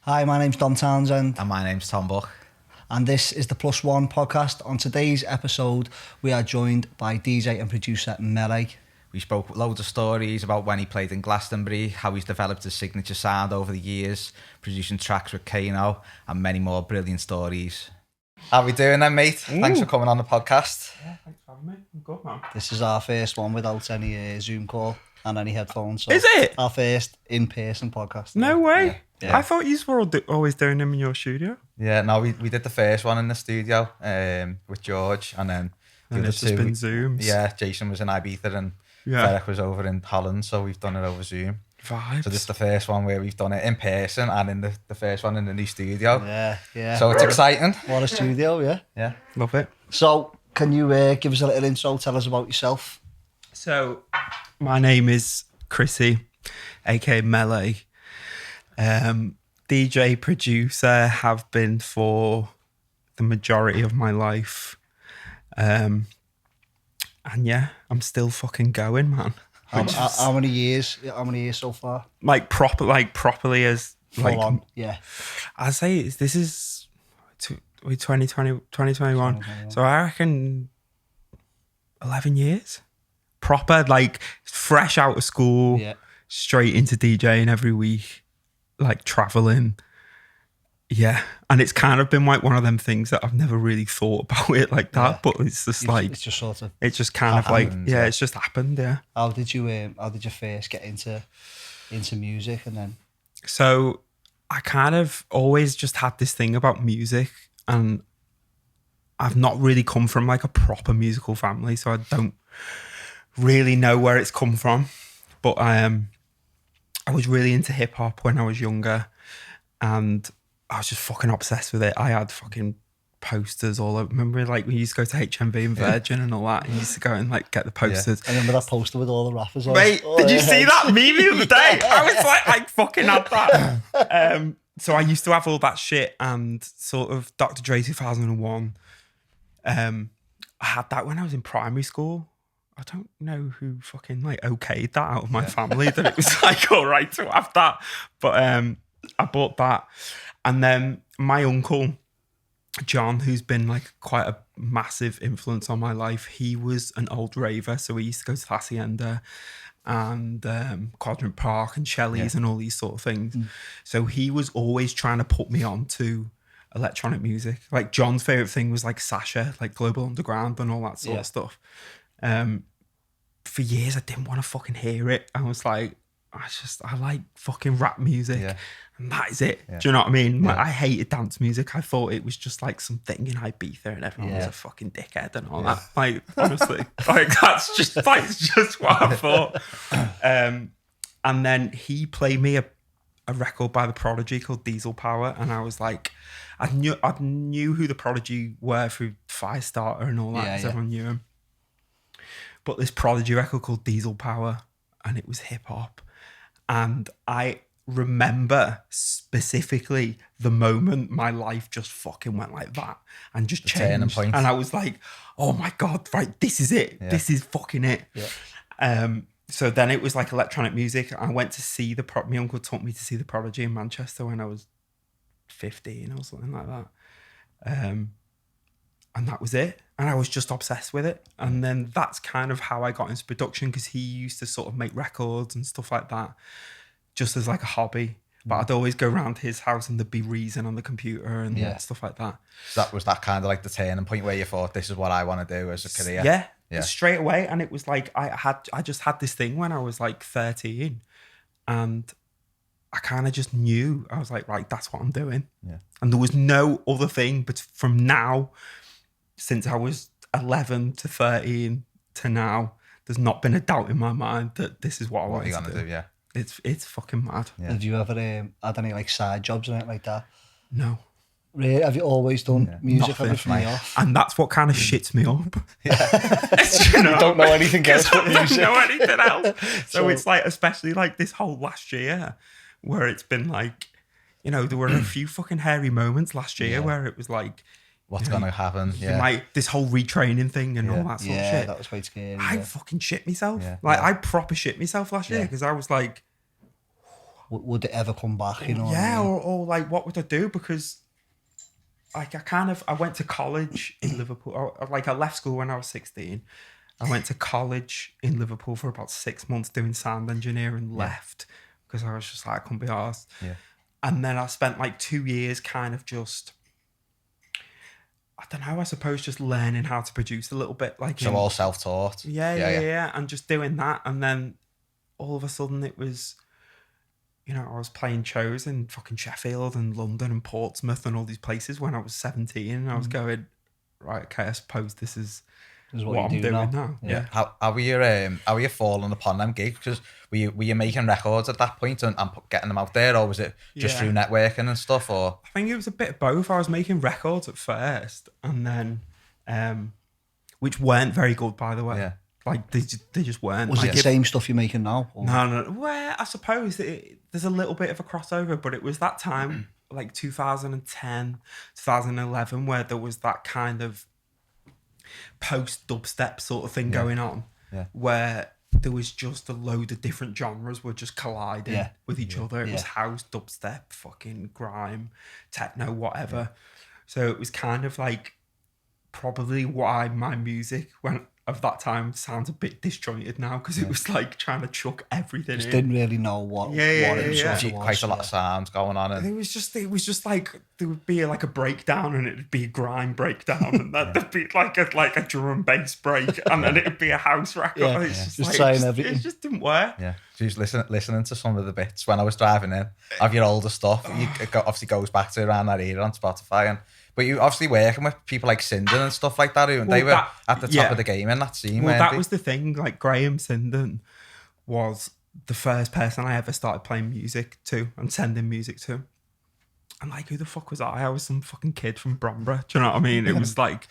Hi, my name's Townsend. And my name's Tom Buck. And this is the Plus One podcast. On today's episode, we are joined by DJ and producer Melé. We spoke loads of stories about when he played in Glastonbury, how he's developed his signature sound over the years, producing tracks with Kano, and many more brilliant stories. How we doing then, mate? Ooh. Thanks for coming on the podcast. Yeah, thanks for having me. I'm good, man. This is our first one without any Zoom call and any headphones. So Is it? our first in-person podcast. No way. Yeah. I thought you were always doing them in your studio. Yeah, no, we did the first one in the studio with George, and then the And other it's just two, been Zooms. Yeah, Jason was in Ibiza and Derek was over in Holland, so we've done it over Zoom. Vibes. So this is the first one where we've done it in person and in the first one in the new studio. Yeah. So it's exciting. What a studio, yeah. Yeah. Love it. So, can you give us a little intro? Tell us about yourself. So, my name is Chrissy, aka Melé. DJ, producer, have been for the majority of my life. And yeah, I'm still fucking going, man. How many years? How many years so far? Properly as Full on. Yeah. I say this is 2021. 2021. So I reckon 11 years. Proper, like fresh out of school, Yeah. straight into DJing every week, like traveling. Yeah. And it's kind of been like one of them things that I've never really thought about it like that, Yeah. but it's just like, It's just sort of. it's just kind of like, happens, yeah, yeah. it's just happened. Yeah. How did you first get into music and then? So I kind of always just had this thing about music, and I've not really come from like a proper musical family, so I don't really know where it's come from. But I was really into hip hop when I was younger, and I was just fucking obsessed with it. I had fucking posters all over. Remember, like we used to go to HMV and Virgin and all that, and used to go and like get the posters. I remember that poster with all the rappers on. Mate, did you see that meme the other day? I was like, I fucking had that. So I used to have all that shit, and sort of Dr. Dre 2001. I had that when I was in primary school. I don't know who fucking like okayed that out of my family that it was like all right to have that. But I bought that. And then my uncle, John, who's been like quite a massive influence on my life, he was an old raver. So we used to go to Hacienda and Quadrant Park and Shelley's and all these sort of things. So he was always trying to put me on to electronic music. Like John's favourite thing was like Sasha, like Global Underground and all that sort of stuff. For years I didn't want to fucking hear it. I was like, I like fucking rap music. Yeah. And that is it. Yeah. Do you know what I mean? Yeah. Like, I hated dance music. I thought it was just like something in Ibiza and everyone was a fucking dickhead and all that. Like, honestly, like that's just what I thought. And then he played me a record by The Prodigy called Diesel Power, and I was like, I knew who The Prodigy were through Firestarter and all that, because everyone knew him. But this Prodigy record called Diesel Power, and it was hip hop, and I remember specifically the moment my life just fucking went like that and just turning changed. point. And I was like, oh my God, right, this is it. Yeah. This is fucking it. Yeah. So then it was like electronic music. I went to see my uncle took me to see the Prodigy in Manchester when I was 15 or something like that. And that was it. And I was just obsessed with it. And then that's kind of how I got into production, because he used to sort of make records and stuff like that, just as like a hobby. But I'd always go around his house and there'd be Reason on the computer and stuff like that. So that was that kind of like the turning point where you thought, this is what I want to do as a career. Yeah, straight away. And it was like, I just had this thing when I was like 13, and I kind of just knew. I was like, right, that's what I'm doing. Yeah. And there was no other thing. But from now, since I was 11 to 13 to now, there's not been a doubt in my mind that this is what I want to do. Yeah. It's fucking mad. Yeah. Have you ever had any like side jobs or anything like that? No. Really? Have you always done music Nothing. ever from the off? And that's what kind of shits me up. You don't know anything else but I don't music. know anything else. So So- it's like, especially like this whole last year, where it's been like, you know, there were a few fucking hairy moments last year where it was like, What's going to happen? Yeah. like this whole retraining thing and all that sort of Yeah, shit. that was quite scary. I yeah. fucking shit myself. Yeah. Like I proper shit myself last year Yeah. because I was like, would it ever come back? You know? Yeah, what I mean? or like, what would I do? Because like I went to college in Liverpool. I left school when I was 16. I went to college in Liverpool for about 6 months doing sound engineering. Left because I was just like, I couldn't be arsed. Yeah. And then I spent like 2 years kind of just, I don't know, I suppose just learning how to produce a little bit. Like So all self-taught. Yeah. And just doing that. And then all of a sudden it was, I was playing shows in fucking Sheffield and London and Portsmouth and all these places when I was 17. And I was going, right, okay, I suppose this is what I'm doing now. Yeah. How were you falling upon them gigs? Because were you making records at that point and getting them out there, or was it just through networking and stuff? Or I think it was a bit of both. I was making records at first, and then, which weren't very good, by the way. Yeah. Like they just weren't. Was like it the same stuff you're making now? Or? No. Well, I suppose there's a little bit of a crossover, but it was that time, like 2010, 2011, where there was that kind of post dubstep sort of thing going on, where there was just a load of different genres were just colliding with each other. It was house, dubstep, fucking grime, techno, whatever. So it was kind of like probably why my music of that time sounds a bit disjointed now, because it was like trying to chuck everything in. Didn't really know what it was. Quite a lot of sounds going on. And it was just like there would be like a breakdown, and it'd be a grime breakdown, and then there'd be like a drum and bass break, and then it'd be a house record. Yeah, It's just saying everything. It just didn't work. Yeah, so just listening to some of the bits when I was driving in of your older stuff. It obviously goes back to around that era on Spotify, but you obviously working with people like Sinden and stuff like that, and they were at the top of the game in that scene. Well, that was the thing. Like Graham Sinden was the first person I ever started playing music to and sending music to. And like, who the fuck was I? I was some fucking kid from Bromborough. Do you know what I mean? It was like,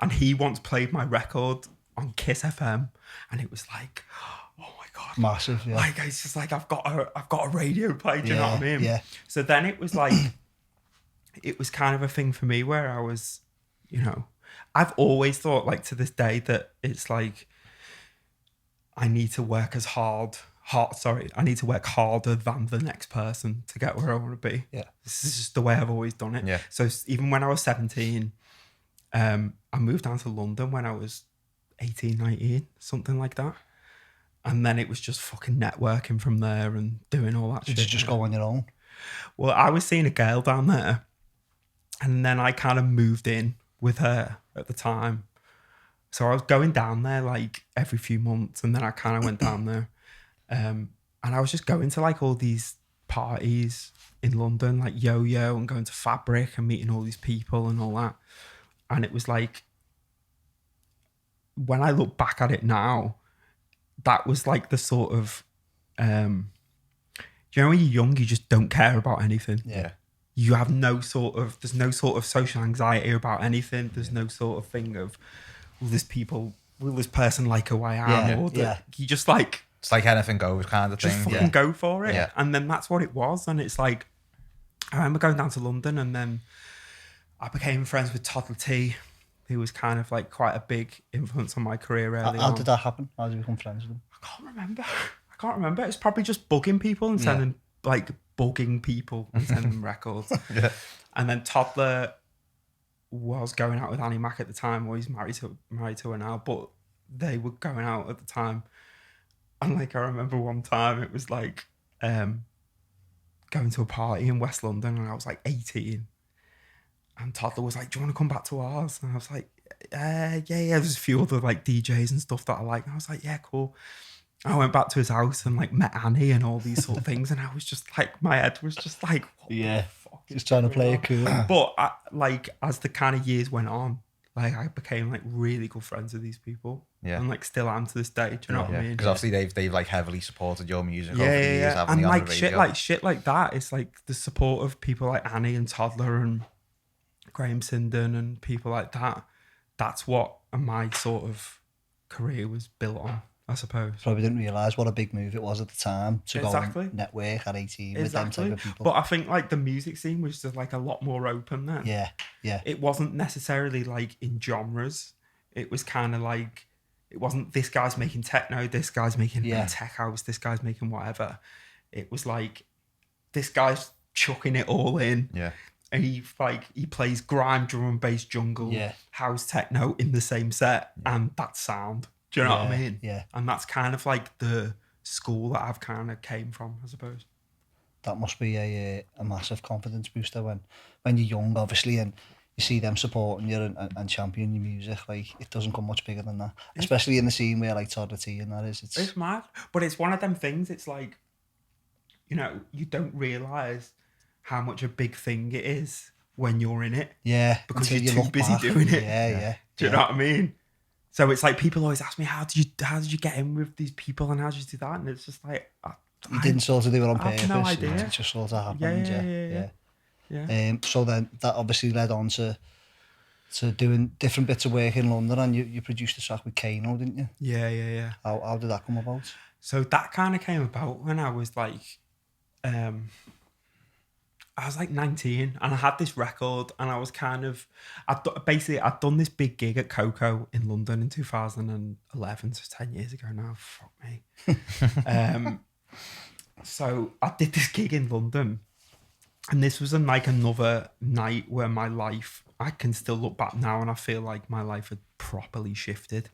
and he once played my record on Kiss FM, and it was like, oh my god, massive. Yeah, like it's just like I've got a radio play. Do you know what I mean? Yeah. So then it was like, it was kind of a thing for me where I was, I've always thought, like, to this day, that it's like I need to work I need to work harder than the next person to get where I want to be. Yeah. This is just the way I've always done it. Yeah. So even when I was 17, I moved down to London when I was 18, 19, something like that. And then it was just fucking networking from there and doing all that shit. Did you just go on your own? Well, I was seeing a girl down there, and then I kind of moved in with her at the time. So I was going down there like every few months, and then I kind of went down there. And I was just going to like all these parties in London, like Yo-Yo, and going to Fabric and meeting all these people and all that. And it was like, when I look back at it now, that was like the sort of, when you're young, you just don't care about anything. Yeah. You have there's no sort of social anxiety about anything. There's no sort of thing of, will this person like who I am? You just like, it's like anything goes kind of just thing. fucking go for it. Yeah. And then that's what it was. And it's like, I remember going down to London, and then I became friends with Toddler T, who was kind of like quite a big influence on my career early How on. did that happen? How did you become friends with them? I can't remember. It's probably just bugging people and sending them records. Yeah. And then Toddler was going out with Annie Mac at the time, or he's married to her now, but they were going out at the time. And like, I remember one time it was like going to a party in West London, and I was like 18. And Toddler was like, do you want to come back to ours? And I was like, yeah. There's a few other like DJs and stuff that I like. And I was like, yeah, cool. I went back to his house and like met Annie and all these sort of things. And I was just like, my head was just like, what the fuck just trying to play it cool. But as the kind of years went on, like I became like really good friends with these people. Yeah. And like still am to this day. Do you know what I mean? Because obviously they've like heavily supported your music over the years. And like shit like that. It's like the support of people like Annie and Toddler and Graham Sinden and people like that. That's what my sort of career was built on, I suppose. Probably didn't realise what a big move it was at the time to go and network at 18 with them type of people. But I think like the music scene was just like a lot more open then. Yeah. It wasn't necessarily like in genres. It was kind of like, it wasn't this guy's making techno, this guy's making tech house, this guy's making whatever. It was like this guy's chucking it all in. Yeah. And he plays grime, drum and bass, jungle, house techno in the same set, and that's sound. Do you know what I mean? Yeah. And that's kind of like the school that I've kind of came from, I suppose. That must be a massive confidence booster when you're young, obviously, and you see them supporting you and championing your music. Like, it doesn't come much bigger than that, especially in the scene where like Todd T and that is. It's mad, but it's one of them things. It's like, you know, you don't realise how much a big thing it is when you're in it. Yeah, because you're too busy doing it. Yeah. Do you know what I mean? So it's like people always ask me, how did you get in with these people and how did you do that? And it's just like, you didn't sort of do it on purpose. I have no idea. It just sort of happened. Yeah. So then that obviously led on to doing different bits of work in London, and you produced a track with Kano, didn't you? Yeah. How did that come about? So that kind of came about when I was like, I was like 19, and I had this record, and I was kind of, I'd done this big gig at Coco in London in 2011, so 10 years ago now. Fuck me. So I did this gig in London, and this was another night where my life, I can still look back now and I feel like my life had properly shifted.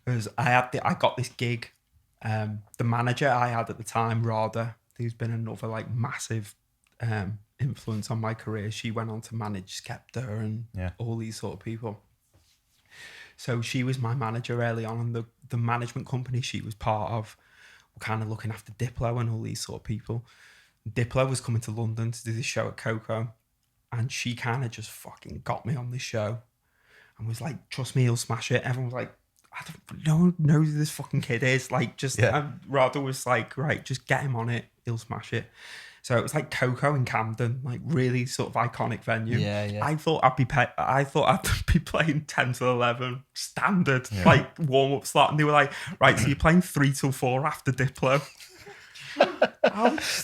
Because I got this gig, the manager I had at the time, Rada, who's been another like massive influence on my career. She went on to manage Skepta and all these sort of people. So she was my manager early on, and the management company she was part of were kind of looking after Diplo and all these sort of people. Diplo was coming to London to do this show at Coco, and she kind of just fucking got me on this show and was like, trust me, he'll smash it. Everyone was like, no one knows who this fucking kid is. Like, just, and Rada was like, right, just get him on it, he'll smash it. So it was like Coco in Camden, like really sort of iconic venue. Yeah. I thought I'd be playing 10 to 11 standard, like warm up slot, and they were like, right, so you're playing 3 till 4 after Diplo.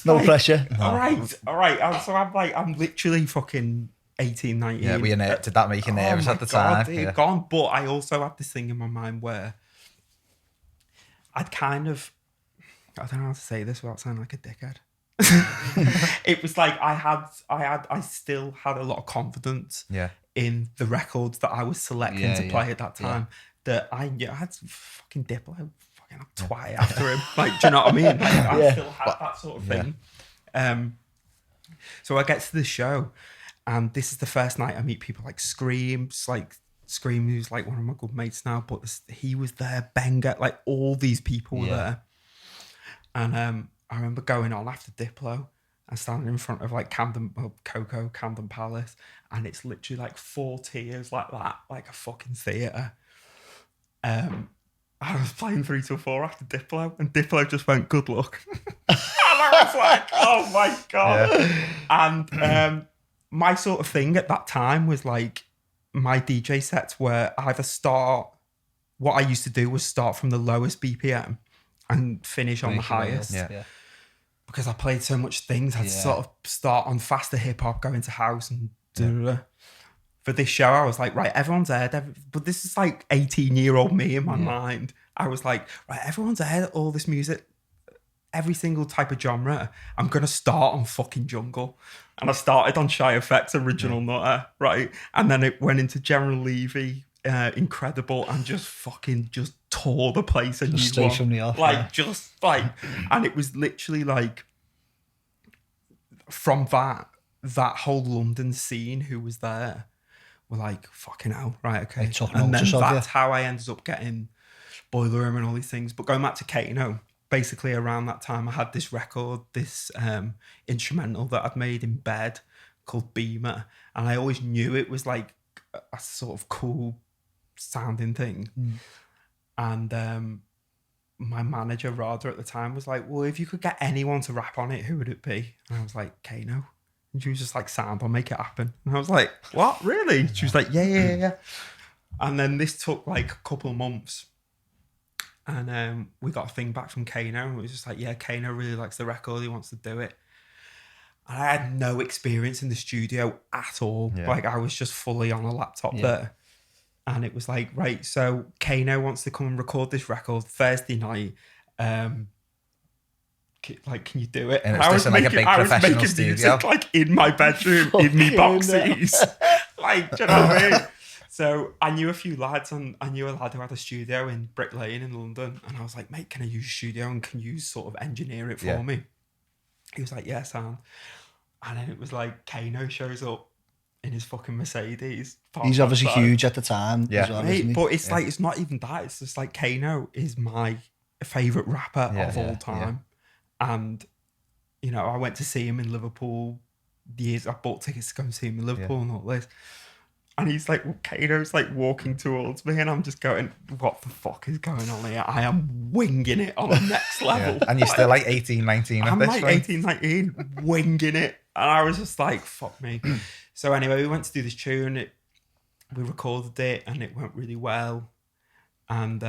No pressure. No. All right. So I'm literally fucking 18, 19. Yeah, did that make you nervous at the time? Yeah. Gone. But I also had this thing in my mind where I'd kind of, I don't know how to say this without sounding like a dickhead. It was like I still had a lot of confidence in the records that I was selecting to play at that time. That I had fucking Diplo, fucking twat after him. Like, do you know what I mean? Like, I still had that sort of thing. So I get to the show, and this is the first night I meet people like Scream, who's like one of my good mates now, but he was there, Benga, like all these people were there. And I remember going on after Diplo and standing in front of like Coco, Camden Palace, and it's literally like 4 tiers like that, like a fucking theatre. I was playing 3 till 4 after Diplo, and Diplo just went, good luck. And I was like, oh my God. Yeah. And my sort of thing at that time was like, my DJ sets were either what I used to do was start from the lowest BPM and finish on the highest. Because I played so much things, I'd sort of start on faster hip hop, go into house and For this show, I was like, right, everyone's aired, but this is like 18-year-old me in my mind. I was like, right, everyone's aired all this music, every single type of genre. I'm going to start on fucking jungle. And I started on Shy FX Original Nutter, right? And then it went into General Levy, Incredible, and just tore the place a just new one. From the off, and it was literally like, from that whole London scene who was there were like, fucking hell, right, okay. And then that's how I ended up getting Boiler Room and all these things. But going back to Kano, basically around that time I had this record, this instrumental that I'd made in bed called Beamer, and I always knew it was like a sort of cool sounding thing. And my manager Rada at the time was like, well, if you could get anyone to rap on it, who would it be? And I was like, Kano. And she was just like, sound, I'll make it happen. And I was like, what, really? She was like, yeah. And then this took like a couple of months, and we got a thing back from Kano, and it was just like, yeah, Kano really likes the record, he wants to do it. And I had no experience in the studio at all. Like, I was just fully on a laptop there. And it was like, right, so Kano wants to come and record this record Thursday night. can you do it? And it's just in like a big professional music, studio. like in my bedroom, in me boxes. Like, do you know what I mean? So I knew a few lads, and I knew a lad who had a studio in Brick Lane in London. And I was like, mate, can I use your studio and can you sort of engineer it for me? He was like, yeah, Sam. And then it was like Kano shows up in his fucking Mercedes. He's obviously huge at the time as well, mate, isn't he? but it's like, it's not even that. It's just like Kano is my favourite rapper of all time. And, you know, I went to see him in Liverpool years. I bought tickets to go and see him in Liverpool and all this. And he's like, Kano's like walking towards me, and I'm just going, what the fuck is going on here? I am winging it on the next level. And you're still like 18, 19 at I'm this like point. 18, 19, winging it. And I was just like, fuck me. So anyway, we went to do this tune. We recorded it, and it went really well. And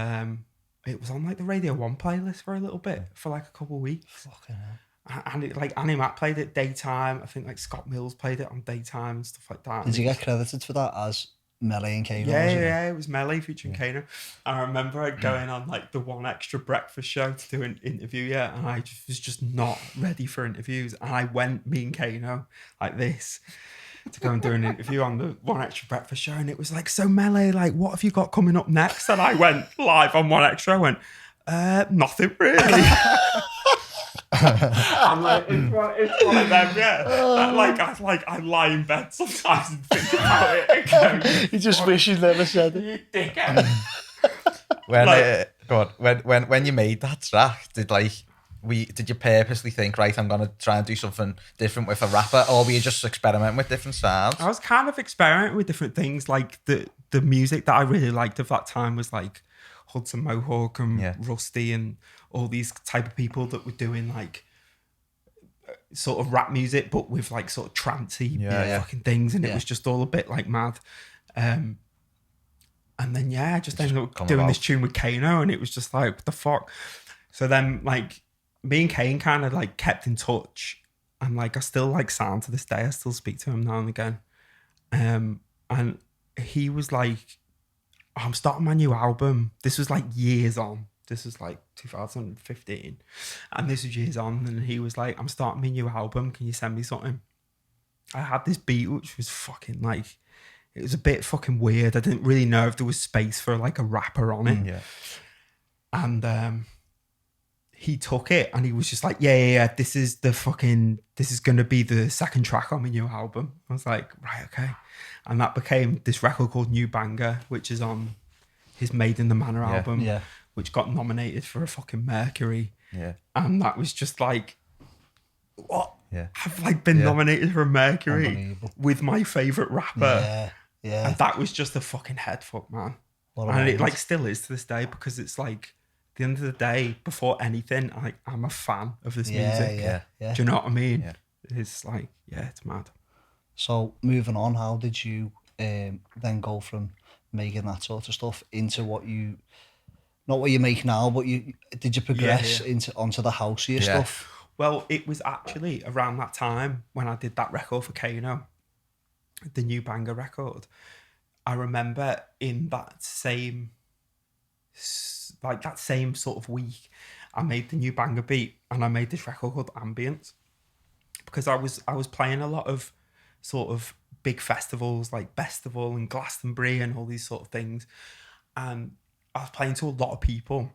it was on like the Radio 1 playlist for a little bit, for like a couple of weeks. Fucking hell. And it, like Annie Mac played it daytime. I think like Scott Mills played it on daytime and stuff like that. Did you get credited for that as Melé and Kano? Yeah, it was Melé featuring Kano. And I remember going on like the One Extra breakfast show to do an interview, and I was just not ready for interviews. And I went, me and Kano, like this, to go and do an interview on the One Extra breakfast show. And it was like, so Melé, like, what have you got coming up next? And I went live on One Extra. I went, nothing really. I'm like, it's one of them, I lie in bed sometimes and think about it and go, You just wish you'd never said it. you dickhead. When you made that track, did you purposely think, right, I'm gonna try and do something different with a rapper, or were you just experimenting with different sounds? I was kind of experimenting with different things. Like the music that I really liked of that time was like Hudson Mohawk and Rusty and all these type of people that were doing like sort of rap music, but with like sort of trancey fucking things, and it was just all a bit like mad. And then I just ended up doing this tune with Kano, and it was just like, what the fuck. So then like me and Kane kind of like kept in touch, and like I still like sound to this day. I still speak to him now and again. And he was like, I'm starting my new album. This was like years on. This was like 2015. And this was years on. And he was like, I'm starting my new album. Can you send me something? I had this beat, which was fucking like, it was a bit fucking weird. I didn't really know if there was space for like a rapper on it. And he took it and he was just like, this is going to be the second track on my new album. I was like, right, okay. And that became this record called New Banger, which is on his Made in the Manor album, which got nominated for a fucking Mercury. And that was just like, what? I've like been nominated for a Mercury with my favourite rapper. And that was just a fucking head fuck, man. And it like still is to this day, because it's like, at the end of the day, before anything, I'm a fan of this music. Do you know what I mean? It's like, it's mad. So moving on, how did you then go from making that sort of stuff into what you, not what you make now, but did you progress onto the houseier stuff? Well, it was actually around that time when I did that record for Kano, the New Banger record. I remember in that same sort of week, I made the New Banger beat, and I made this record called Ambience, because I was playing a lot of sort of big festivals like Festival and Glastonbury and all these sort of things, and I was playing to a lot of people.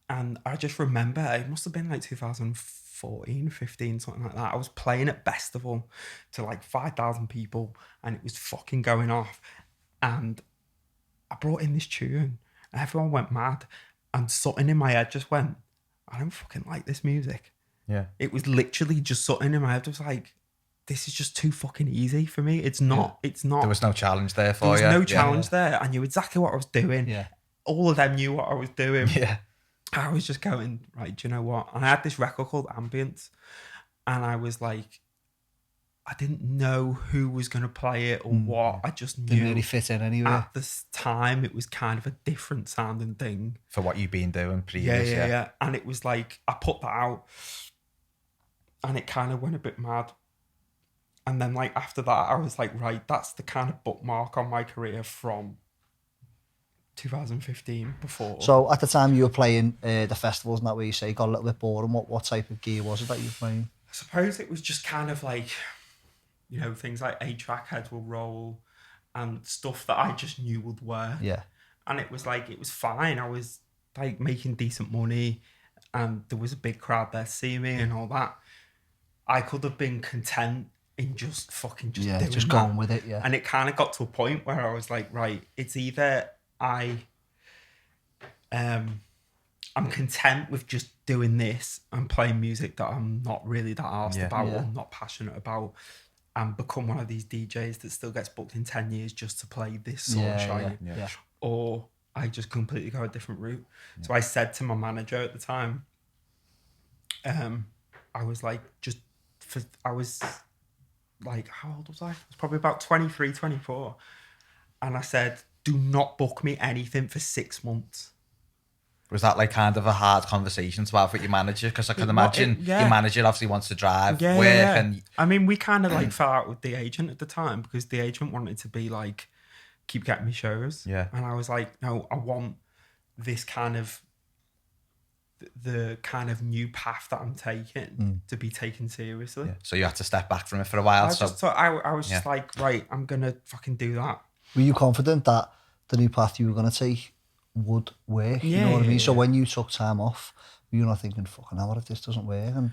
And I just remember, it must have been like 2014, 15, something like that. I was playing at Festival to like 5,000 people, and it was fucking going off. And I brought in this tune, and everyone went mad. And something in my head just went, I don't fucking like this music. It was literally just something in my head. It was like, this is just too fucking easy for me. It's not. There was no challenge there for you. There was no challenge there. I knew exactly what I was doing. All of them knew what I was doing. I was just going, right, do you know what? And I had this record called Ambience, and I was like, I didn't know who was going to play it or what. I just knew. Didn't really fit in anyway. At this time, it was kind of a different sounding thing. For what you've been doing previous. Yeah. And it was like, I put that out, and it kind of went a bit mad. And then like after that, I was like, right, that's the kind of bookmark on my career from 2015 before. So at the time you were playing the festivals and that, where you say it got a little bit boring, what type of gear was it that you were playing? I suppose it was just kind of like, you know, things like 8-track heads will roll and stuff that I just knew would work. Yeah. And it was like, it was fine. I was like making decent money and there was a big crowd there to see me and all that. I could have been content in just doing just that. going with it, yeah. And it kind of got to a point where I was like, right, it's either I'm content with just doing this and playing music that I'm not really that arsed about or not passionate about, and become one of these DJs that still gets booked in 10 years just to play this sort of shite. Yeah. Or I just completely go a different route. So I said to my manager at the time, I was like, I was like, how old was I? I was probably about 23, 24. And I said, do not book me anything for 6 months. Was that like kind of a hard conversation to have with your manager? Because I can imagine your manager obviously wants to drive work. And I mean, we kind of like fell out with the agent at the time because the agent wanted to be like, keep getting me shows. Yeah. And I was like, no, I want this kind of, the kind of new path that I'm taking to be taken seriously. Yeah. So you had to step back from it for a while. I was just like, right, I'm going to fucking do that. Were you confident that the new path you were going to take would work? You know what I mean? So when you took time off, were you not thinking, fucking hell, what if this doesn't work? And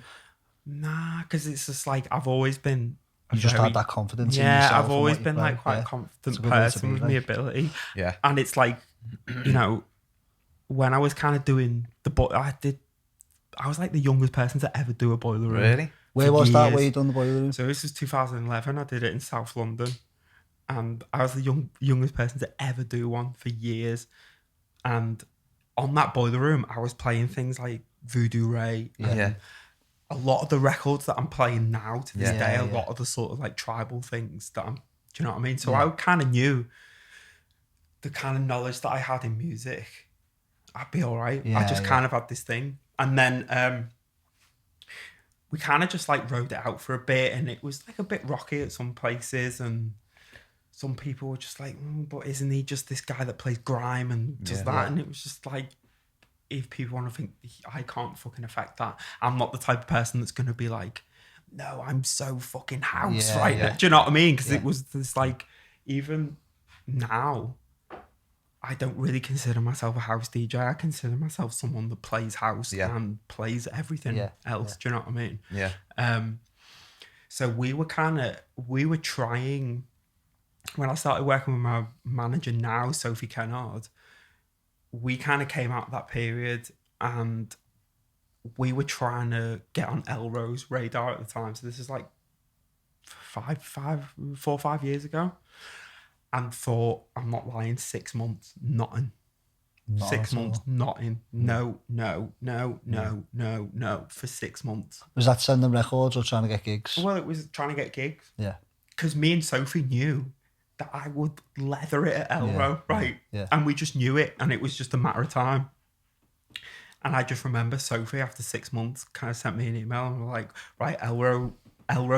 nah, because it's just like, I've always been... You just had that confidence in yourself. Yeah, I've always been like quite a confident person with my ability. Yeah. And it's like, you know, when I was kind of doing I was like the youngest person to ever do a boiler room. Really? Where was that, where you done the boiler room? So this was 2011. I did it in South London. And I was the youngest person to ever do one for years. And on that boiler room, I was playing things like Voodoo Ray. Yeah. A lot of the records that I'm playing now to this day, a yeah. lot of the sort of like tribal things that do you know what I mean? So I kind of knew the kind of knowledge that I had in music, I'd be all right. I just kind of had this thing. And then we kind of just like rode it out for a bit, and it was like a bit rocky at some places, and some people were just like, but isn't he just this guy that plays grime and does that? And it was just like, if people want to think, I can't fucking affect that. I'm not the type of person that's going to be like, no, I'm so fucking house now. Do you know what I mean? Because it was this like, even now, I don't really consider myself a house DJ. I consider myself someone that plays house and plays everything else. Do you know what I mean? Yeah. So we were trying, when I started working with my manager now, Sophie Kennard, we kind of came out of that period and we were trying to get on Elrow's radar at the time. So this is like 4 or 5 years ago. And thought, I'm not lying, 6 months, nothing. 6 months, nothing. No, for 6 months. Was that sending records or trying to get gigs? Well, it was trying to get gigs. Yeah. Because me and Sophie knew that I would leather it at Elrow, right? Yeah. And we just knew it, and it was just a matter of time. And I just remember Sophie, after 6 months, kind of sent me an email and was like, right, Elrow,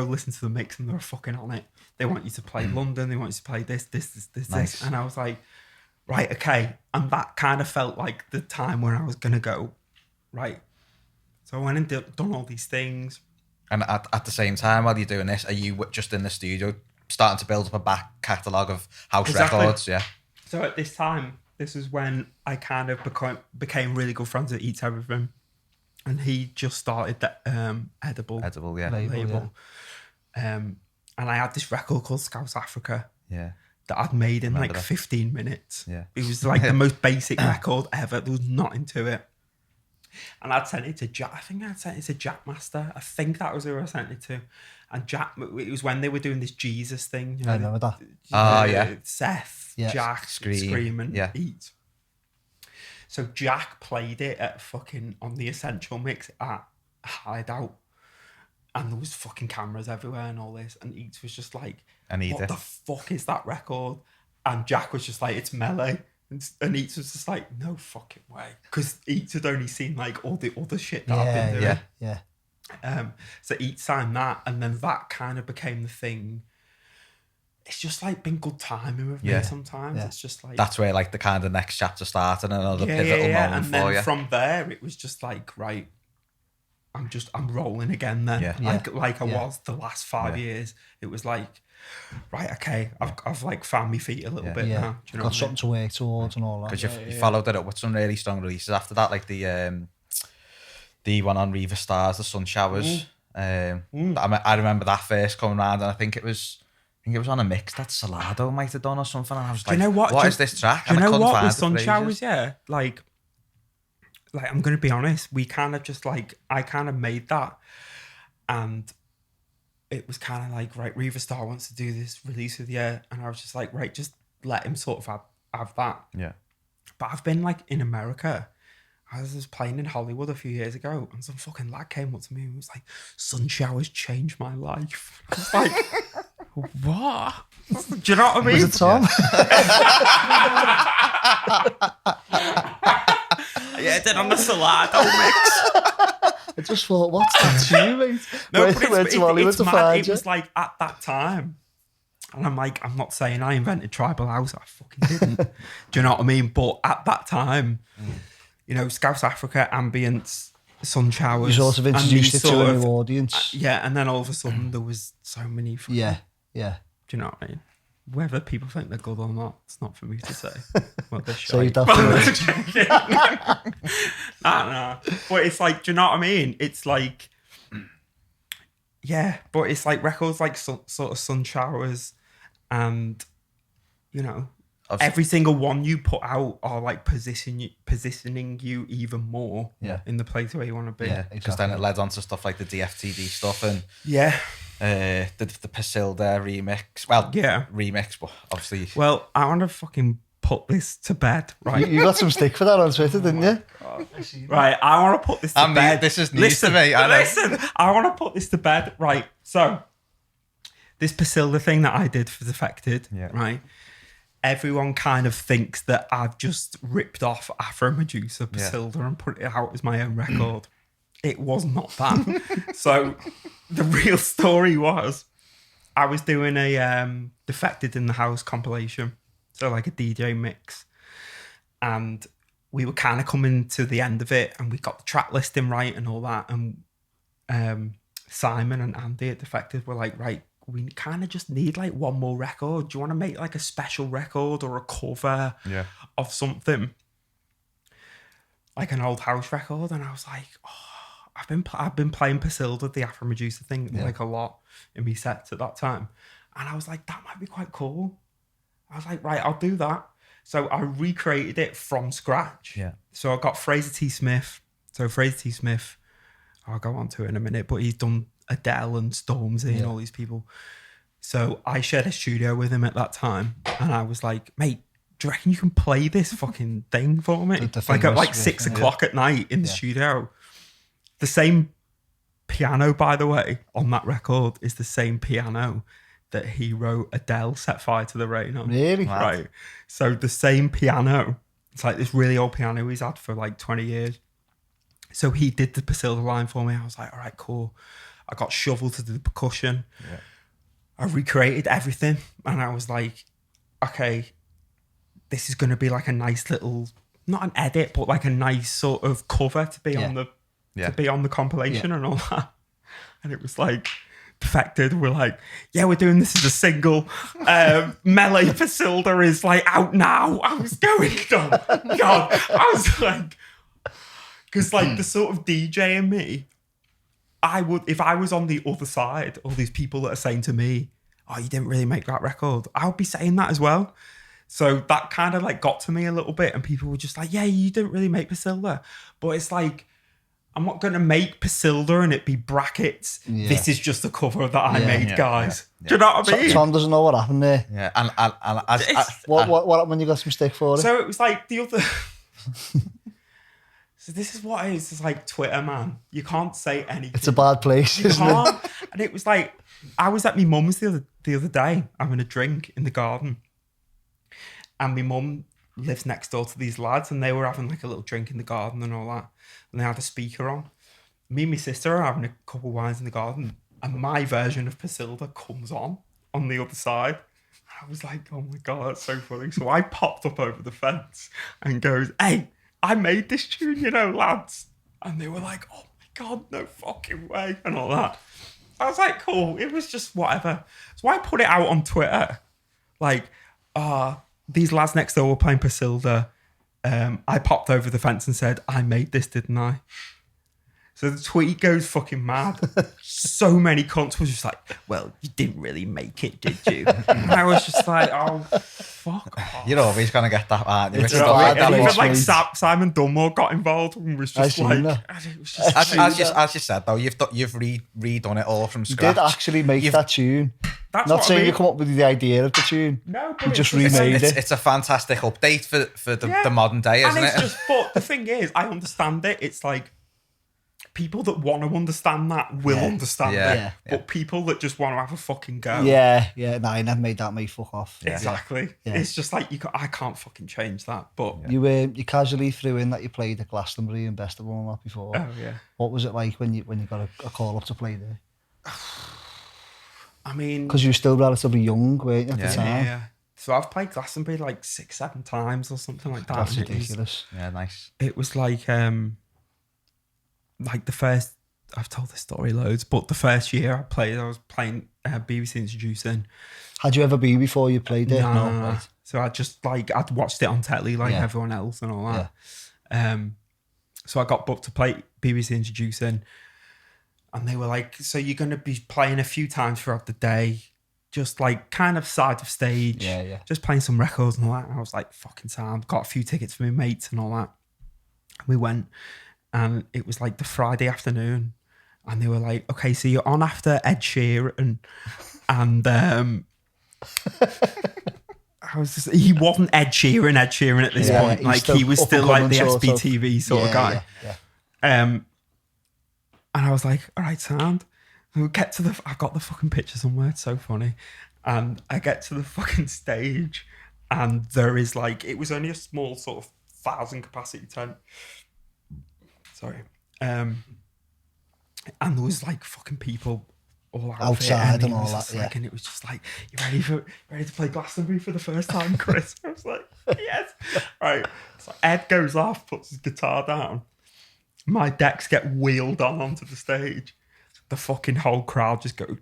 listen to the mix and they're fucking on it. They want you to play London. They want you to play this. Nice. And I was like, right, okay. And that kind of felt like the time when I was going to go, right. So I went and done all these things. And at the same time, while you're doing this, are you just in the studio starting to build up a back catalogue of house records? Yeah. So at this time, this is when I kind of became really good friends with Eats Everything. And he just started the Edible label. Yeah. And I had this record called Scouse Africa that I'd made in like 15 minutes. Yeah. It was like the most basic record ever. There was nothing to it. And I'd sent it to Jack. I think I'd sent it to Jack Master. I think that was who I sent it to. And Jack, it was when they were doing this Jesus thing. You know, I remember that. Seth, Jack, Scream and Eat. So Jack played it at fucking on the Essential Mix at Hideout. And there was fucking cameras everywhere and all this. And Eats was just like, what the fuck is that record? And Jack was just like, it's Melé. And Eats was just like, no fucking way. Because Eats had only seen like all the other shit that I've been doing. Yeah. So Eats signed that. And then that kind of became the thing. it's just like been good timing with me Yeah. sometimes. Yeah. It's just like That's where like the kind of next chapter started and another pivotal moment and for then you. from there it was just like, right, I'm rolling again then. Yeah. Like I Yeah. was the last 5 Yeah. years. It was like, right, okay, I've like found my feet a little bit Yeah, now. Do you know got what I something mean? to work towards and all that. Because you followed it up with some really strong releases after that, like the one on Riva Stars, the Sun Showers. I remember that first coming around, and I think it was on a mix that Salado might have done or something. And I was Do like, you know what? What is this track? Do you And I know couldn't what find with it Sun for ages. Showers? Yeah, like I'm gonna be honest. We kind of just like I kind of made that, and it was kind of like, right, Riva Star wants to do this release of the year, and I was just like, right, just let him sort of have that. Yeah. But I've been like in America. I was just playing in Hollywood a few years ago, and some fucking lad came up to me and was like, "Sun Showers changed my life." I was like, what? Do you know what I mean? Was it Tom? Yeah, I did on the Salado mix. I just thought, what's that to you, mate? No, Went but to Hollywood it's to mad. find It you. was like at that time. And I'm like, I'm not saying I invented Tribal House. I fucking didn't. Do you know what I mean? But at that time, you know, Scouse Africa, Ambience, Sun Showers. You sort of and introduced these it to sort a of- new audience. Yeah, and then all of a sudden there was so many. Fucking, Yeah. Do you know what I mean? Whether people think they're good or not, it's not for me to say. Well, they're So you'd shite. have to I don't know. But it's like, do you know what I mean? It's like, yeah, but it's like records like sort of Sun Showers and, you know, every single one you put out are like positioning you even more in the place where you want to be. Yeah, because then it led on to stuff like the DFTD stuff and Yeah. the Pasilda remix. Well, Yeah. remix, but obviously. Well, I want to fucking put this to bed, right? You got some stick for that on Twitter, didn't you? Right, I want to put this to bed. This is news to me. I know. Listen, I want to put this to bed. Right, so this Pasilda thing that I did for Defected, right? Everyone kind of thinks that I've just ripped off Afro Medusa Pasilda and put it out as my own record. It was not that. So the real story was I was doing a Defected in the House compilation, so like a DJ mix, and we were kind of coming to the end of it, and we got the track listing right and all that, and Simon and Andy at Defected were like, right, we kind of just need like one more record. Do you want to make like a special record or a cover of something? Like an old house record? And I was like, oh, I've been playing Pasilda, the Afro Medusa thing, like a lot in my sets at that time. And I was like, that might be quite cool. I was like, right, I'll do that. So I recreated it from scratch. Yeah. So I got Fraser T. Smith. So Fraser T. Smith, I'll go on to it in a minute, but he's done Adele and Stormzy and all these people. So I shared a studio with him at that time, and I was like, mate, do you reckon you can play this fucking thing for me? Like at like 6 o'clock at night in the studio. The same piano, by the way, on that record is the same piano that he wrote Adele Set Fire to the Rain on. Really? Right. So the same piano, it's like this really old piano he's had for like 20 years. So he did the Pasilda line for me. I was like, all right, cool. I got Shovel to do the percussion. Yeah. I recreated everything. And I was like, okay, this is going to be like a nice little, not an edit, but like a nice sort of cover to be on the to be on the compilation and all that. And it was like, Defected, we're like, yeah, we're doing this as a single. Melé Pasilda is like out now. I was going, God, I was like, because like the sort of DJ in me, I would, if I was on the other side, all these people that are saying to me, oh, you didn't really make that record, I would be saying that as well. So that kind of like got to me a little bit, and people were just like, yeah, you didn't really make Pasilda. But it's like, I'm not going to make Pasilda and it be brackets. Yeah. This is just a cover that I made, guys. Do you know what I mean? Tom doesn't know what happened there. Yeah, and what happened when you got some stick for it? So it was like the other... So this is what it is. It's like Twitter, man. You can't say anything. It's a bad place, isn't it? And it was like, I was at my mum's the other day having a drink in the garden. And my mum lives next door to these lads, and they were having like a little drink in the garden and all that. And they had a speaker on. Me and my sister are having a couple of wines in the garden, and my version of Pasilda comes on the other side. I was like, oh my God, that's so funny. So I popped up over the fence and goes, hey, I made this tune, you know, lads. And they were like, oh my God, no fucking way, and all that. I was like, cool. It was just whatever. So I put it out on Twitter. Like, these lads next door were playing Pasilda. I popped over the fence and said, I made this, didn't I? So the tweet goes fucking mad. So many cunts was just like, well, you didn't really make it, did you? And I was just like, oh, fuck off. You're always going to get that, aren't you? It's It's hard, not- And even was like sweet. Simon Dunmore got involved and was just I've like, seen that. and it was just as you said though, you've redone it all from You scratch. did actually make that tune. That's Not what I saying mean. you come up with the idea of the tune. No, but You just it's remade it. It's a fantastic update for the, Yeah. the modern day, isn't and it? it's just, but the thing is, I understand it. It's like people that want to understand that will understand Yeah. it. Yeah. But people that just want to have a fucking go. Yeah. No, I never made that, mate. Fuck off. Exactly. Yeah. It's just like I can't fucking change that. But You casually threw in that you played at Glastonbury and Festival and that before. oh yeah. What was it like when you got a call up to play there? I mean, Because you were still relatively young, weren't you, at the Yeah. time? yeah. So I've played Glastonbury like 6-7 times or something like that. That's and ridiculous. Yeah, nice. It was like the first. I've told this story loads, but the first year I was playing BBC Introducing. Had you ever been before you played there? No. Right. So I just like I'd watched it on telly like Yeah. everyone else and all that. So I got booked to play BBC Introducing, and they were like, "So you're going to be playing a few times throughout the day, just like kind of side of stage, Yeah. just playing some records and all that." And I was like, "Fucking sound!" Got a few tickets for my mates and all that. We went, and it was like the Friday afternoon, and they were like, "Okay, so you're on after Ed Sheeran," and I was just, he wasn't Ed Sheeran at this Yeah, point. he's Like still he was up still and like coming the sort of. SBTV sort of guy. Yeah. And I was like, all right, sound. And we get to I've got the fucking picture somewhere. It's so funny. And I get to the fucking stage, and there is like, it was only a small sort of 1,000 capacity tent. Sorry. And there was like fucking people all out Outside it, and it all was that, just yeah. like, and it was just like, you ready to play Glastonbury for the first time, Chris? I was like, yes. Right. So Ed goes off, puts his guitar down. My decks get wheeled onto the stage. The fucking whole crowd just go.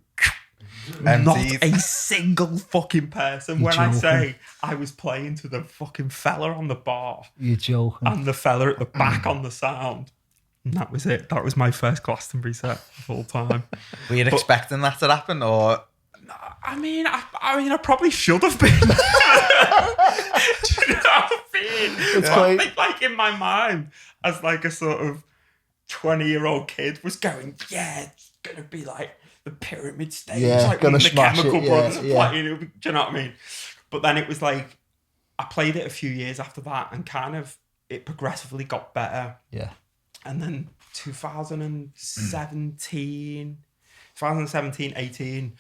Not Empties. a single fucking person. You're When I joking. say I was playing to the fucking fella on the bar You're joking. and the fella at the back on the sound. And that was it. That was my first Glastonbury set of all time. Were you expecting that to happen, or I mean, I probably should have been. Do you know what I mean? It's But I quite- think, like, in my mind, as like a sort of 20-year-old kid, was going, yeah, it's gonna be like the pyramid stage, Yeah, like gonna when the smash Chemical it, Brothers yeah, are yeah. playing. Do you know what I mean? But then it was like, I played it a few years after that, and kind of it progressively got better. Yeah. And then 2017, 18,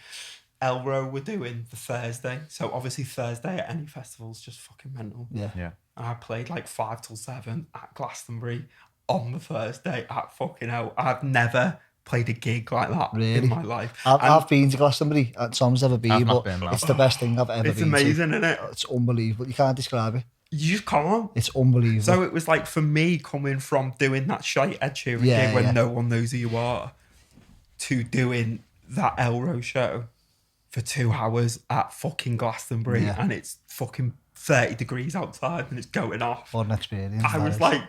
Elrow were doing the Thursday. So obviously Thursday at any festival is just fucking mental. Yeah. And I played like 5 till 7 at Glastonbury on the Thursday at fucking hell. I've never played a gig like that Really? in my life. I've been to Glastonbury. Tom's never been, I've but not been, no. it's the best thing I've ever It's been amazing, to. isn't it? It's unbelievable. You can't describe it. You just can't. It's unbelievable. So it was like for me coming from doing that shite Ed Sheeran Yeah, gig when yeah. no one knows who you are to doing that Elrow show for 2 hours at fucking Glastonbury Yeah. and it's fucking 30 degrees outside and it's going off. What an experience. I that was is. like,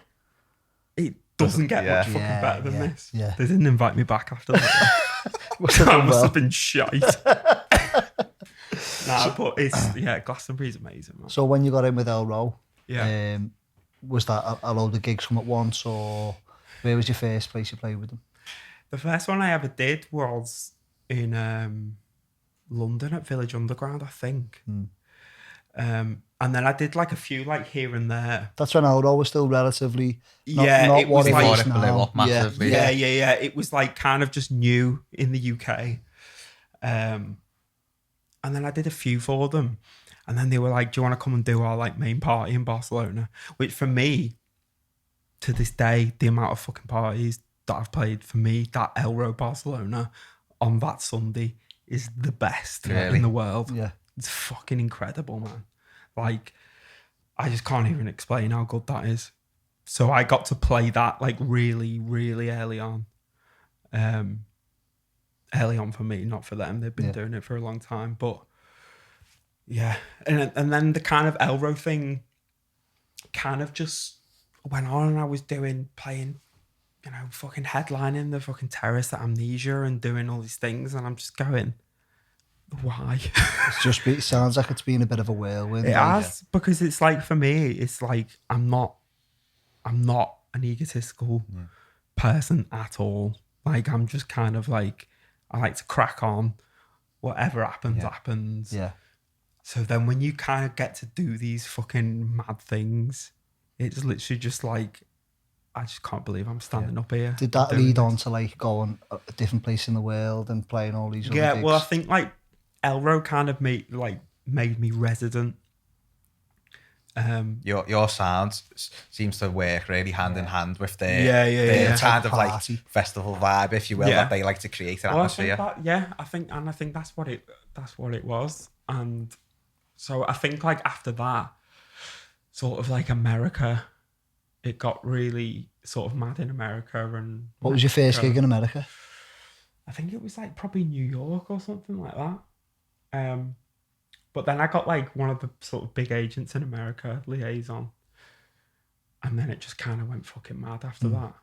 it doesn't get Yeah. much fucking Yeah, better than yeah, this. yeah. They didn't invite me back after that. Must have That done must well. have been shite. But it's, Glastonbury's amazing, man. So when you got in with Elrow, Yeah. was that a load of gigs come at once, or where was your first place you played with them? The first one I ever did was in London at Village Underground, I think. And then I did like a few like here and there. That's when Elrow was still relatively not It what was it like, before is it blew now. up massively. yeah. It was like kind of just new in the UK. And then I did a few for them. And then they were like, do you want to come and do our like main party in Barcelona? Which for me, to this day, the amount of fucking parties that I've played, for me, that Elrow Barcelona on that Sunday is the best Really? in the world. Yeah. It's fucking incredible, man. Like, I just can't even explain how good that is. So I got to play that like really, really early on. Early on for me, not for them. They've been doing it for a long time. But yeah. And then the kind of Elrow thing kind of just went on, and I was playing, you know, fucking headlining the fucking Terrace at Amnesia and doing all these things. And I'm just going, why? It sounds like it's been a bit of a whirlwind. It has, because it's like, for me, it's like I'm not an egotistical person at all. Like, I'm just kind of like, I like to crack on. Whatever happens. Yeah. So then when you kind of get to do these fucking mad things, it's literally just like, I just can't believe I'm standing up here. Did that lead on to like going a different place in the world and playing all these other gigs? Well, I think like Elrow kind of made me resident. Your sound seems to work really hand in hand with their kind of like festival vibe, if you will, that they like to create an atmosphere. I think that's what it was. And so I think like after that, sort of like America, it got really sort of mad in America. And what was your first gig in America? I think it was like probably New York or something like that. But then I got like one of the sort of big agents in America, Liaison. And then it just kind of went fucking mad after that.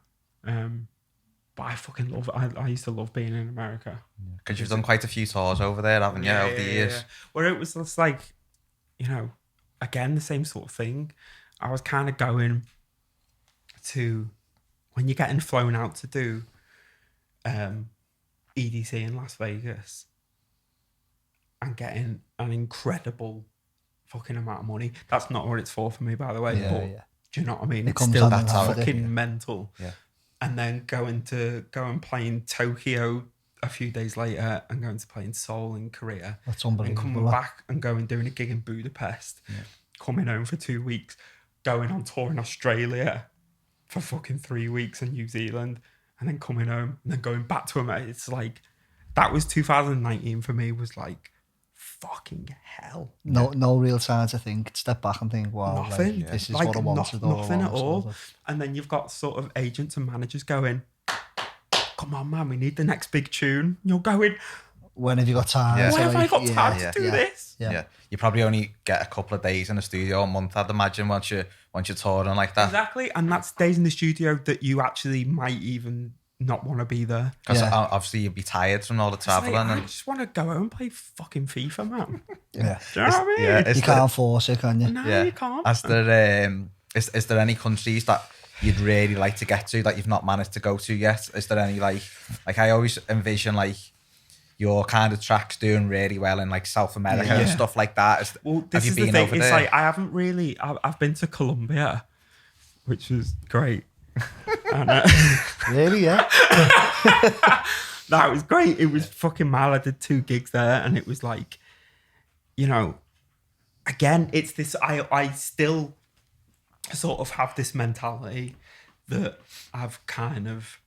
But I fucking love it. I used to love being in America. Because you've done quite a few tours over there, haven't you, over the years? Yeah. Where it was just like, you know, again, the same sort of thing. I was kind of going to, when you're getting flown out to do EDC in Las Vegas, and getting an incredible fucking amount of money. That's not what it's for me, by the way. Do you know what I mean? It's still that fucking mental. Yeah. And then go and play in Tokyo a few days later, and going to play in Seoul in Korea. That's unbelievable. And coming back and going doing a gig in Budapest. Yeah. Coming home for 2 weeks, going on tour in Australia for fucking 3 weeks in New Zealand, and then coming home and then going back to America. It's like, that was 2019 for me, was like, fucking hell. No real time to think, step back and think, wow, nothing. Like, this is what I wanted. Nothing at all. And then you've got sort of agents and managers going, come on, man, we need the next big tune. You're going, when have you got time? When have I got time to do this? Yeah. You probably only get a couple of days in the studio a month, I'd imagine, once you're touring like that. Exactly. And that's days in the studio that you actually might even not want to be there. Because obviously you'd be tired from all the travelling. Like, I just want to go home and play fucking FIFA, man. Yeah. Do you know what I mean? Yeah, you can't force it, can you? No, you can't. Is there any countries that you'd really like to get to that you've not managed to go to yet? Is there any like I always envision like your kind of tracks doing really well in like South America and stuff like that. This is the thing. It's like, I haven't really, I've been to Colombia, which was great. And, really, yeah. That was great. It was fucking mad. I did 2 gigs there, and it was like, you know, again, it's this. I still sort of have this mentality that I've kind of,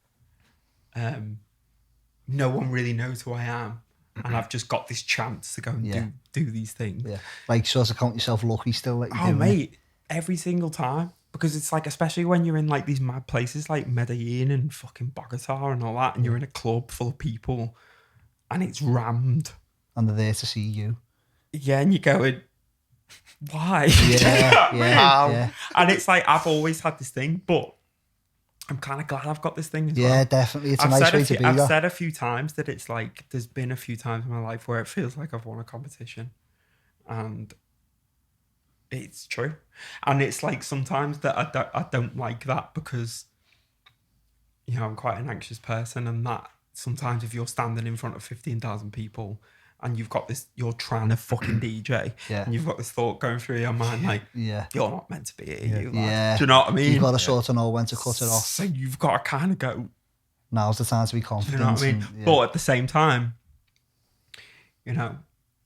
no one really knows who I am, and I've just got this chance to go and do these things. Yeah, like sort of count yourself lucky still. That you mate, every single time. Because it's like, especially when you're in like these mad places like Medellin and fucking Bogota and all that, and you're in a club full of people and it's rammed. And they're there to see you. Yeah, and you're going, why? Yeah. And it's like, I've always had this thing, but I'm kind of glad I've got this thing as well. Yeah, definitely. It's a nice way to be. I've said a few times that it's like, there's been a few times in my life where it feels like I've won a competition. And it's true. And it's like sometimes that I don't like that because, you know, I'm quite an anxious person, and that sometimes if you're standing in front of 15,000 people and you've got this, you're trying to fucking DJ, and you've got this thought going through your mind like, you're not meant to be here. Do you know what I mean? You've got to sort of know when to cut it off. So you've got to kind of go, now's the time to be confident. You know what I mean? But at the same time, you know,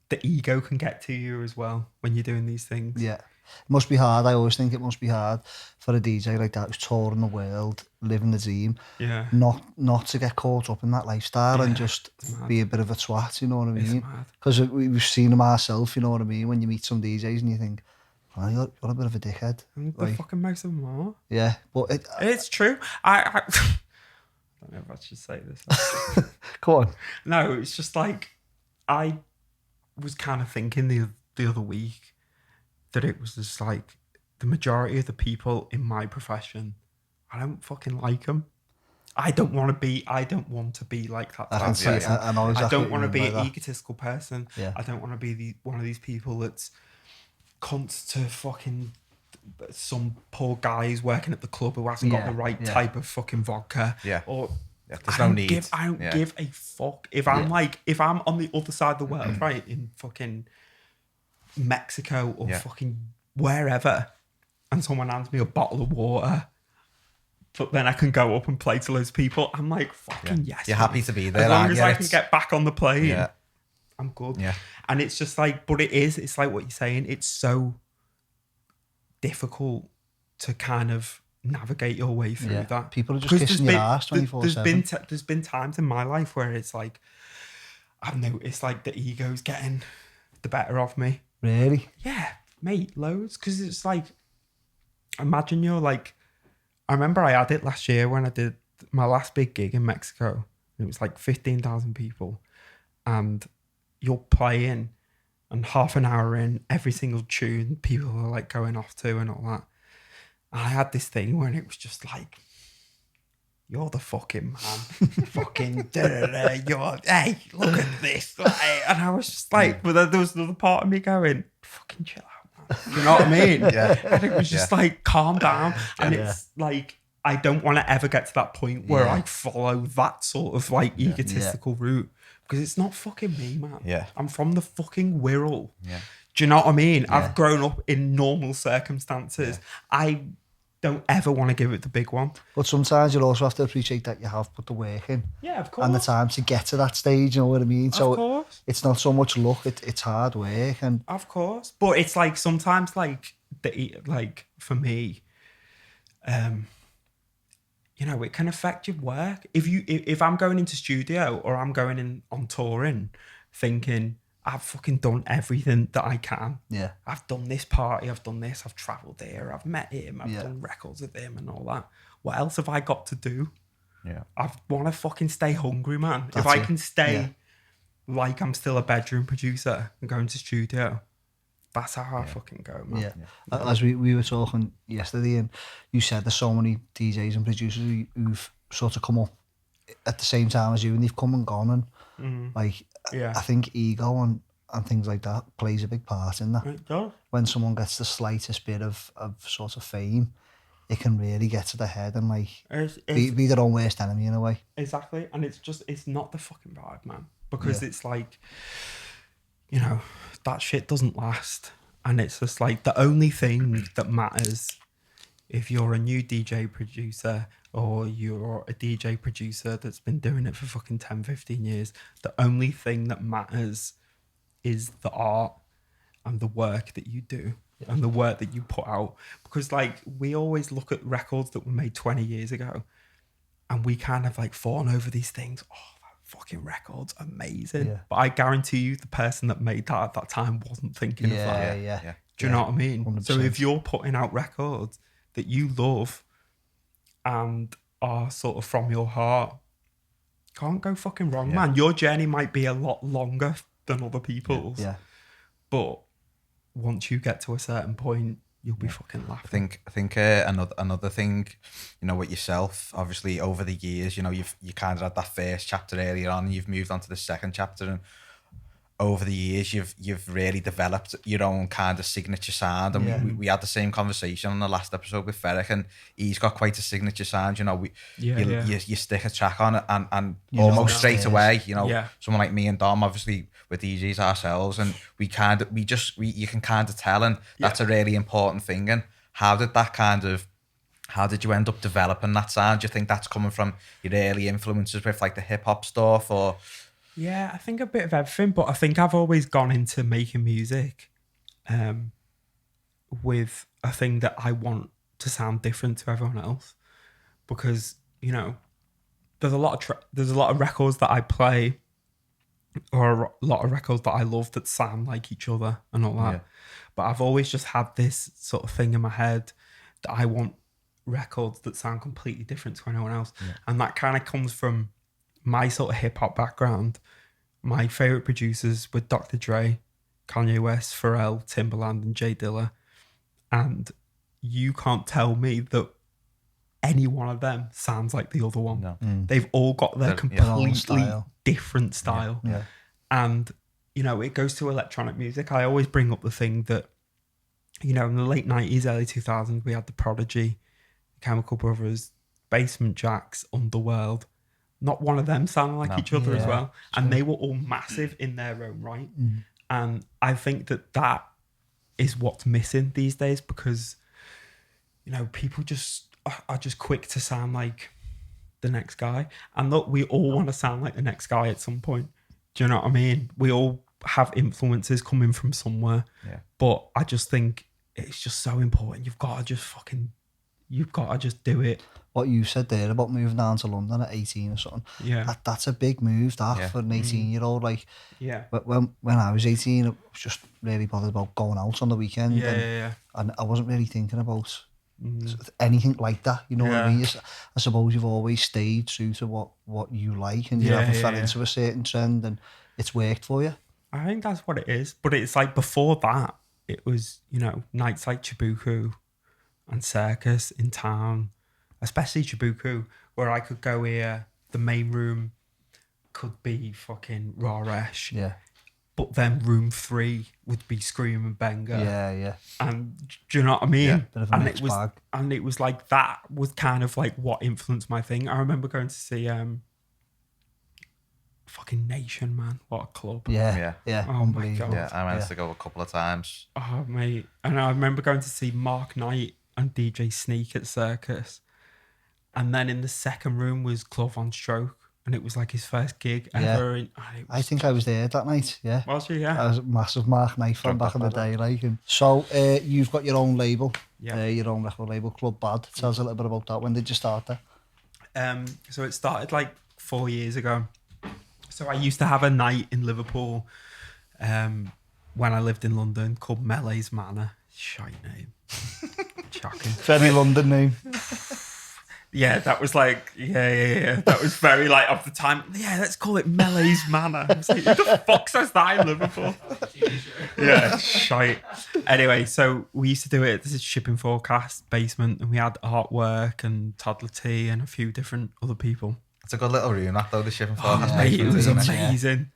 the ego can get to you as well when you're doing these things. Yeah. It must be hard. I always think it must be hard for a DJ like that who's touring the world, living the dream, Yeah. not to get caught up in that lifestyle and Yeah, just it's mad. be a bit of a twat, you know what I It's mean? mad. Because we've seen them ourselves, you know what I mean? When you meet some DJs and you think, oh, you're a bit of a dickhead. And the Like, fucking most of them are. yeah, but It's true. I don't know if I should say this. come on. No, it's just like I was kind of thinking the other week that it was just like the majority of the people in my profession, I don't fucking like them. I don't want to be like that. I can see it. I know exactly I don't what want to you be mean an by that. egotistical person. Yeah. I don't want to be one of these people that's constant to fucking some poor guy who's working at the club who hasn't got Yeah, the right yeah. type of fucking vodka. Yeah. Or There's no need. I don't Yeah. give a fuck. If I'm if I'm on the other side of the world, right, in fucking Mexico or fucking wherever, and someone hands me a bottle of water, but then I can go up and play to those people, I'm like, fucking yes. You're man. happy to be there, As long aren't as you? I can get back on the plane, Yeah. I'm good. Yeah. And it's just like, but it's like what you're saying, it's so difficult to kind of navigate your way through Yeah. that. People are just Because kissing your ass 24/7. There's been times in my life where it's like, I've noticed like the ego's getting the better of me. Really? Yeah, mate, loads. Because it's like, imagine you're like, I remember I had it last year when I did my last big gig in Mexico. It was like 15,000 people. And you're playing, and half an hour in, every single tune people are like going off to and all that. And I had this thing when it was just like, you're the fucking man. Fucking da-da-da, you're, hey, look at this. And I was just like, but then there was another part of me going, fucking chill out, man. You know what I mean? Yeah. And it was just like, calm down. And it's like, I don't want to ever get to that point where I follow that sort of like egotistical route, because it's not fucking me, man. Yeah. I'm from the fucking Wirral. Yeah. Do you know what I mean? Yeah. I've grown up in normal circumstances. I don't ever want to give it the big one. But sometimes you also have to appreciate that you have put the work in Yeah, of course. and the time to get to that stage, you know what I mean? So Of course. it's not so much luck, it's hard work. And Of course. But it's like sometimes like for me, you know, it can affect your work. If I'm going into studio or I'm going in on touring thinking I've fucking done everything that I can. yeah, I've done this party, I've done this, I've travelled here, I've met him, I've Yeah. done records with him and all that. What else have I got to do? Yeah. I want to fucking stay hungry, man. If That's I it. can stay Yeah. like I'm still a bedroom producer and going to studio, that's how I fucking go, man. yeah. As we were talking yesterday, and you said there's so many DJs and producers who've sort of come up at the same time as you, and they've come and gone, and like Yeah. I think ego and things like that plays a big part in that. It does. When someone gets the slightest bit of sort of fame, it can really get to the head and like be their own worst enemy in a way. Exactly. And it's not the fucking vibe, man. Because it's like, you know, that shit doesn't last. And it's just like the only thing that matters if you're a new DJ producer or you're a DJ producer that's been doing it for fucking 10, 15 years, the only thing that matters is the art and the work that you do and the work that you put out. Because like we always look at records that were made 20 years ago and we kind of like fawn over these things. Oh, that fucking record's amazing. Yeah. But I guarantee you the person that made that at that time wasn't thinking of that. Yeah. Do you know what I mean? 100%. So if you're putting out records that you love and are sort of from your heart, can't go fucking wrong, man. Your journey might be a lot longer than other people's. Yeah. But once you get to a certain point, you'll be fucking laughing. I think another thing, you know, with yourself, obviously over the years, you know, you kind of had that first chapter earlier on, and you've moved on to the second chapter, and over the years you've really developed your own kind of signature sound. And we had the same conversation on the last episode with Ferric, and he's got quite a signature sound. You know, you stick a track on it and almost straight away. You know, someone like me and Dom, obviously we're DJs ourselves, and you can kind of tell, and that's a really important thing. And how did you end up developing that sound? Do you think that's coming from your early influences with like the hip hop stuff, or? Yeah, I think a bit of everything, but I think I've always gone into making music with a thing that I want to sound different to everyone else, because you know there's a lot of records that I play, or a lot of records that I love that sound like each other and all that. Yeah. But I've always just had this sort of thing in my head that I want records that sound completely different to anyone else. Yeah. And that kind of comes from my sort of hip hop background. My favorite producers were Dr. Dre, Kanye West, Pharrell, Timbaland, and Jay Dilla. And you can't tell me that any one of them sounds like the other one. No. They've all got their Their own completely style. different style. Yeah. And, you know, it goes to electronic music. I always bring up the thing that, you know, in the late 90s, early 2000s, we had The Prodigy, Chemical Brothers, Basement Jacks, Underworld. Not one of them sounded like each other as well. And they were all massive in their own right. And I think that is what's missing these days, because, you know, people just are just quick to sound like the next guy. And look, we all want to sound like the next guy at some point. Do you know what I mean? We all have influences coming from somewhere. Yeah. But I just think it's just so important. You've got to just do it. What you said there about moving down to London at 18 or something, Yeah. that's a big move, that, Yeah. for an 18-year-old. Like, Yeah. when I was 18, I was just really bothered about going out on the weekend. Yeah. And I wasn't really thinking about anything like that, you know what I mean? I suppose you've always stayed true to what you like, and you haven't fell into a certain trend, and it's worked for you. I think that's what it is. But it's like before that, it was, you know, nights like Chibuku and Circus in town, especially Chibuku, where I could go here, the main room could be fucking raw-esh. Yeah. But then room 3 would be Scream and Benga. Yeah. And do you know what I mean? Yeah, bit of a and mixed bag. it was like that was kind of like what influenced my thing. I remember going to see fucking Nation, man. What a club. Yeah. Oh my Unbelievable. God. Yeah, I managed to go a couple of times. Oh mate. And I remember going to see Mark Knight and DJ Sneak at Circus. And then in the second room was Club on Stroke. And it was like his first gig ever. I think I was there that night, yeah. Was you? Yeah. I was a massive Mark Knight fan back in the day, like. And so you've got your own label, your own record label, Club Bad. Tell us a little bit about that. When did you start that? So it started like 4 years ago. So I used to have a night in Liverpool when I lived in London called Melé's Manor. Shite name. Shocking. Very London name. Yeah, that was like, yeah. That was very like of the time. Yeah, let's call it Melé's Manor. I was like, who the fuck says that in Liverpool? Yeah, shite. Anyway, so we used to do it. This is Shipping Forecast basement, and we had artwork and Toddler T and a few different other people. It's a good little room, that though, the Shipping Oh, Forecast. mate, it was isn't it? amazing.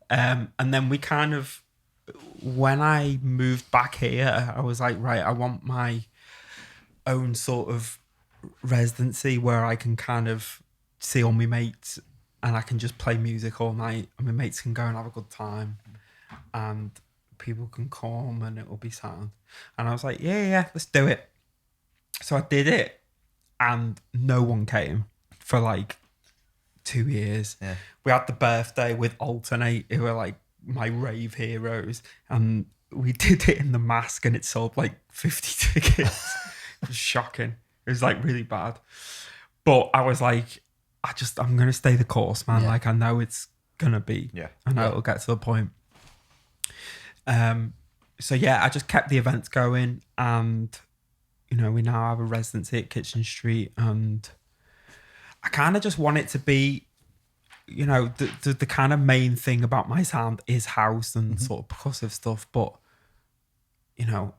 And then we kind of, when I moved back here, I was like, right, I want my own sort of residency where I can kind of see all my mates and I can just play music all night, and my mates can go and have a good time, and people can come and it will be sound. And I was like, yeah, let's do it. So I did it, and no one came for like 2 years. Yeah. We had the birthday with Alternate, who were like my rave heroes, and we did it in the Mask, and it sold like 50 tickets. It was shocking. It was like really bad. But I was like, I'm going to stay the course, man. Yeah. Like, I know it's going to be. Yeah. I know it'll get to the point. So yeah, I just kept the events going, and, you know, we now have a residency at Kitchen Street, and I kind of just want it to be, you know, the kind of main thing about my sound is house and sort of percussive stuff. But, you know,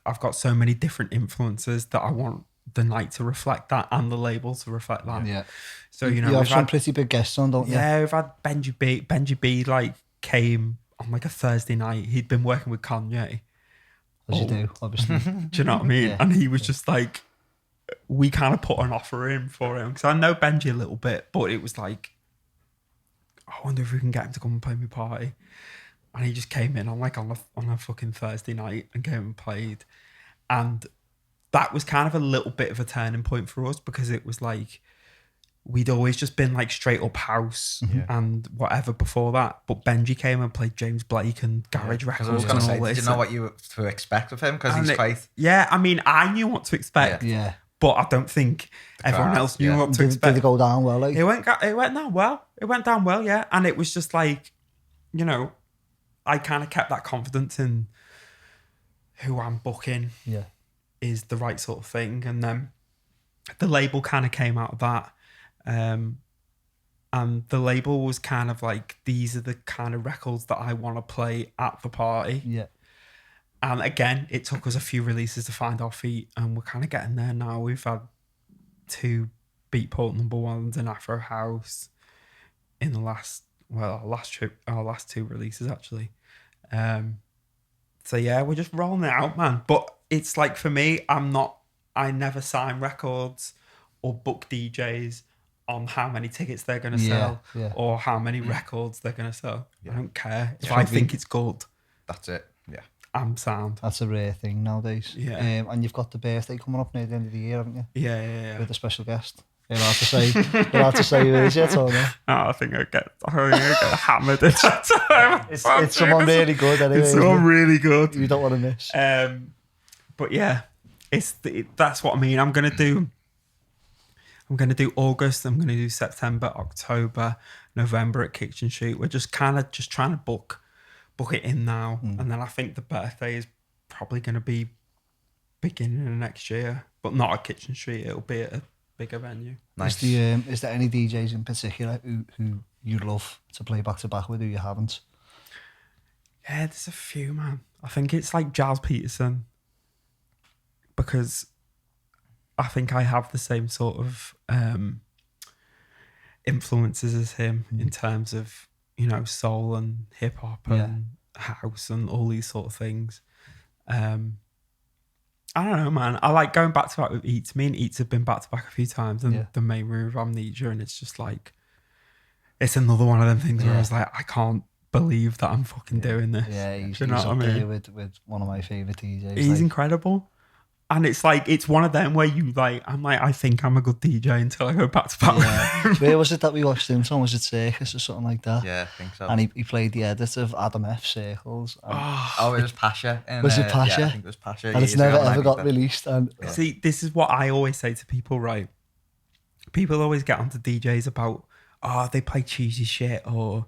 I've got so many different influences that I want the night to reflect that, and the label to reflect that. Yeah. So, you know, you have we've some had, pretty big guests on, don't you? yeah, we've had Benji B. Benji B like came on like a Thursday night. He'd been working with Kanye. As you do, obviously. Do you know what I mean? Yeah. And he was just like, we kind of put an offer in for him, because I know Benji a little bit, but it was like, I wonder if we can get him to come and play my party. And he just came in on a fucking Thursday night and came and played. And that was kind of a little bit of a turning point for us, because it was like, we'd always just been like straight up house and whatever before that. But Benji came and played James Blake and garage Because I records was going to and all say, this. did you know what you were to expect of him? Because he's quite... Yeah, I mean, I knew what to expect. Yeah. But I don't think everyone else knew what to expect. Did it go down well? Like? It went down well. It went down well, yeah. And it was just like, you know, I kind of kept that confidence in who I'm booking is the right sort of thing. And then the label kind of came out of that. And the label was kind of like, these are the kind of records that I want to play at the party. Yeah. And again, it took us a few releases to find our feet, and we're kind of getting there now. We've had 2 Beatport #1s in Afro House in the our last 2 releases actually. So yeah, we're just rolling it out, man. But it's like, for me, I never sign records or book DJs on how many tickets they're going to sell or how many records they're going to sell. I don't care. If I think it's good, that's it. Yeah. I'm sound. That's a rare thing nowadays. Yeah. And you've got the birthday coming up near the end of the year, haven't you? Yeah. With a special guest. You're allowed to say who it is yet or not? I think I get hammered at that time. It's someone really good anyway. It's someone really good. You don't want to miss. But yeah, that's what I mean. I'm gonna do August. I'm gonna do September, October, November at Kitchen Shoot. We're just trying to book it in now, and then I think the birthday is probably gonna be beginning of next year, but not at Kitchen Street. It'll be at a bigger venue. Nice. Is there any DJs in particular who you love to play back to back with who you haven't? Yeah, there's a few, man. I think it's like Giles Peterson, because I think I have the same sort of influences as him in terms of, you know, soul and hip hop and house and all these sort of things. I don't know, man. I like going back to back with Eats. Me and Eats have been back to back a few times, and the main room of Amnesia, and it's just like, it's another one of them things where I was like, I can't believe that I'm fucking doing this. Yeah, he's you know up what I mean? there with one of my favourite DJs. He's incredible. And it's like, it's one of them where you like, I'm like, I think I'm a good DJ until I go back to back. Yeah. Where was it that we watched him on? Was it Circus or something like that? Yeah, I think so. And he played the edit of Adam F. Circles. It was Pasha. Was it Pasha? Yeah, I think it was Pasha. And it's never ever got released. And See, this is what I always say to people, right? People always get onto DJs about, they play cheesy shit, or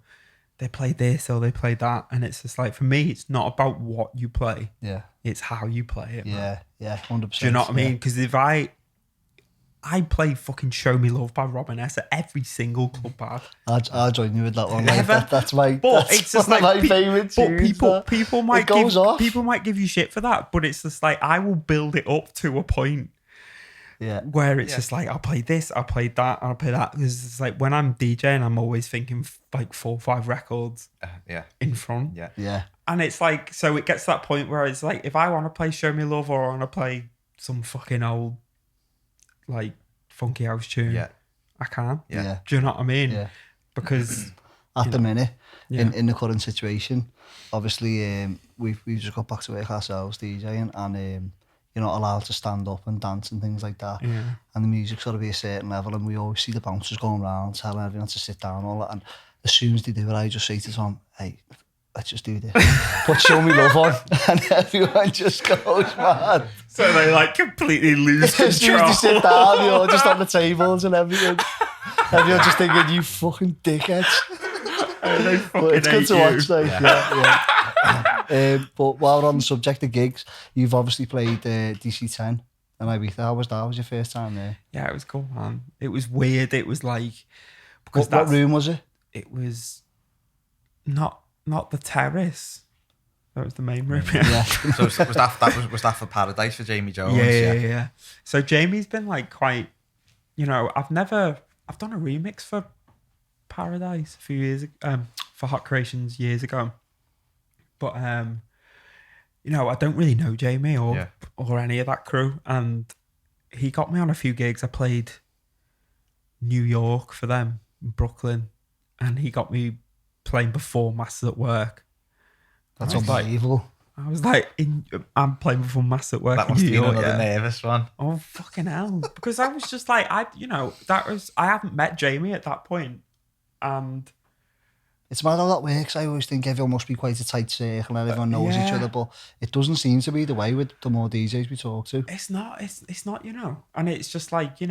they play this, or they play that. And it's just like, for me, it's not about what you play. Yeah. It's how you play it. Man. Yeah, 100%. Do you know what I mean? Because if I play fucking Show Me Love by Robin S at every single club bar. I'll join you with that one. Ever? Like, that's my, but that's it's just one like of my favourite tunes. But people might goes off. People might give you shit for that, but it's just like, I will build it up to a point where it's just like, I'll play this, I'll play that, I'll play that. Because it's like, when I'm DJing, I'm always thinking like 4 or 5 records in front. Yeah. And it's like, so it gets to that point where it's like, if I want to play Show Me Love, or I want to play some fucking old, like, funky house tune, I can. Yeah. Do you know what I mean? Yeah. Because at the minute, in the current situation, obviously, we've just got back to work ourselves DJing, and you're not allowed to stand up and dance and things like that. Yeah. And the music's got to be a certain level, and we always see the bouncers going around telling everyone to sit down and all that. And as soon as they do it, I just say to Tom, hey, let's just do this. Put Show Me Love on, and everyone just goes mad. So they like completely lose As soon control. as they sit down, you're just on the tables and everything. Everyone's just thinking, you fucking dickheads. But it's good to watch, like, yeah. But while we're on the subject of gigs, you've obviously played DC10 and Ibiza. How was that? Was your first time there? Yeah, it was cool, man. It was weird. It was like, because What room was it? It was not the terrace. That was the main room. Yeah. So was that for Paradise for Jamie Jones? Yeah. So Jamie's been like quite, you know, I've done a remix for Paradise a few years ago, for Hot Creations years ago. But you know, I don't really know Jamie or any of that crew, and he got me on a few gigs. I played New York for them, Brooklyn, and he got me playing before Masters at Work. That's unbelievable. I was like, I'm playing before mass at work. That in must New have been York, another yeah. nervous one. Oh fucking hell! Because I was just like, I haven't met Jamie at that point, and It's mad how that works. I always think everyone must be quite a tight circle and everyone knows each yeah. other, but it doesn't seem to be the way with the more DJs we talk to. it's not, and it's just like, I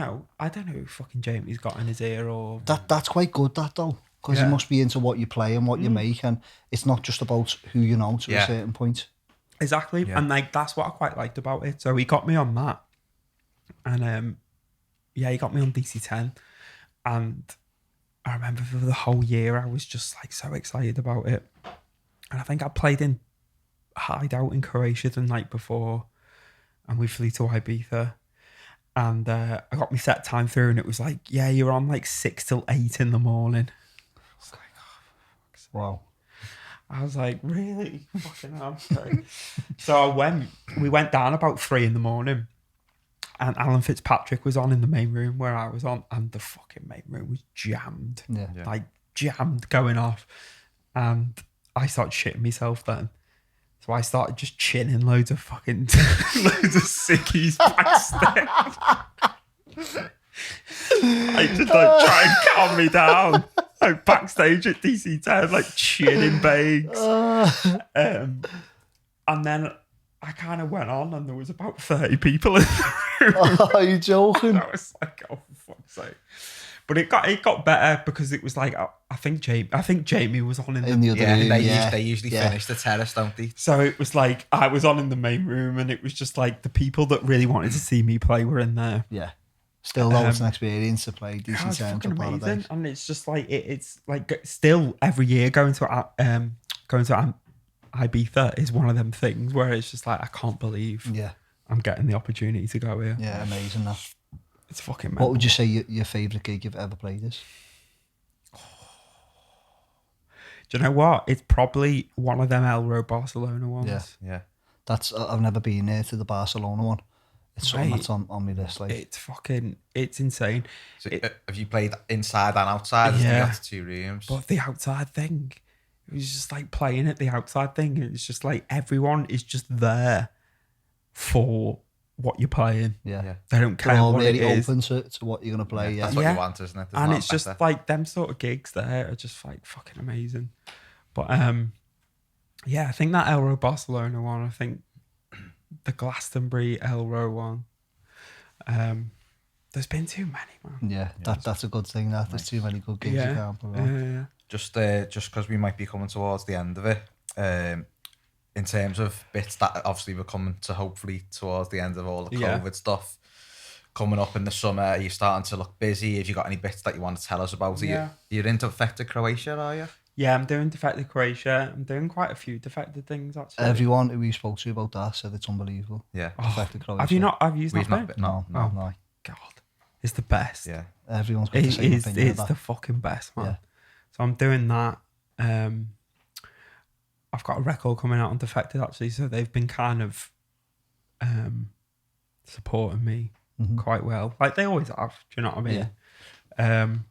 don't know who fucking Jamie's got in his ear or That's quite good, that though, because Yeah. he must be into what you play and what you make, and it's not just about who you know to a certain point. exactly, Yeah. and like that's what I quite liked about it. So he got me on that, and he got me on DC10, and I remember for the whole year I was just like so excited about it, and I think I played in Hideout in Croatia the night before, and we flew to Ibiza, and I got my set time through, and it was like, yeah, you're on like 6 till 8 in the morning. I was like, oh, Wow. I was like, really? Fucking hell. So we went down about 3 in the morning, and Alan Fitzpatrick was on in the main room where I was on, and the fucking main room was jammed. Yeah. Like jammed going off. And I started shitting myself then. So I started just chinning loads of fucking loads of sickies backstage. I just like try and calm me down. Like backstage at DC10, like chinning bags. And then I kind of went on, and there was about 30 people in the room. Are you joking? I was like, oh, for fuck's sake. But it got better because it was like, I think Jamie was on In the other Yeah, room, they usually finish the terrace, don't they? So it was like I was on in the main room, and it was just like the people that really wanted to see me play were in there. Yeah. Still though, it's an experience to play Yeah, decent it's sound fucking to amazing, Paradise. and it's just like it's like still every year going to Ibiza is one of them things where it's just like I can't believe Yeah. I'm getting the opportunity to go here. Yeah, amazing that. It's fucking. What would you say your favourite gig you've ever played is? Do you know what? It's probably one of them Elrow Barcelona ones. Yeah. Yeah. That's I've never been there to the Barcelona one. It's something Right. that's on my list. Like, It's insane. So have you played inside and outside? Yeah. You got 2 rooms. But the outside thing, it was just like playing at the outside thing. It's just like everyone is just there for what you're playing. yeah. They don't They're care all what it really is. open to what you're gonna play. Yeah. That's what Yeah. you want, isn't it? There's And not it's just better. like them sort of gigs there are just like fucking amazing. But yeah, I think that Elrow Barcelona one, I think the Glastonbury Elrow one. There's been too many, man. Yeah, that's a good thing. That there's too many good gigs you can't put Yeah, on. yeah. Just because we might be coming towards the end of it, in terms of bits that obviously we're coming to hopefully towards the end of all the COVID stuff coming up in the summer. Are you starting to look busy? Have you got any bits that you want to tell us about? You're into Defected Croatia, are you? Yeah, I'm doing Defected Croatia. I'm doing quite a few Defected things, actually. Everyone who we spoke to about that said it's unbelievable. Yeah. Defected Croatia. Have you not? Have you We've not not been? been. No. No. God, it's the best. Yeah. Everyone's got the It same is. opinion. It's of the that. fucking best, man. Yeah. So I'm doing that. I've got a record coming out on Defected, actually. So they've been kind of supporting me quite well, like they always have. Do you know what I mean? Yeah. I'm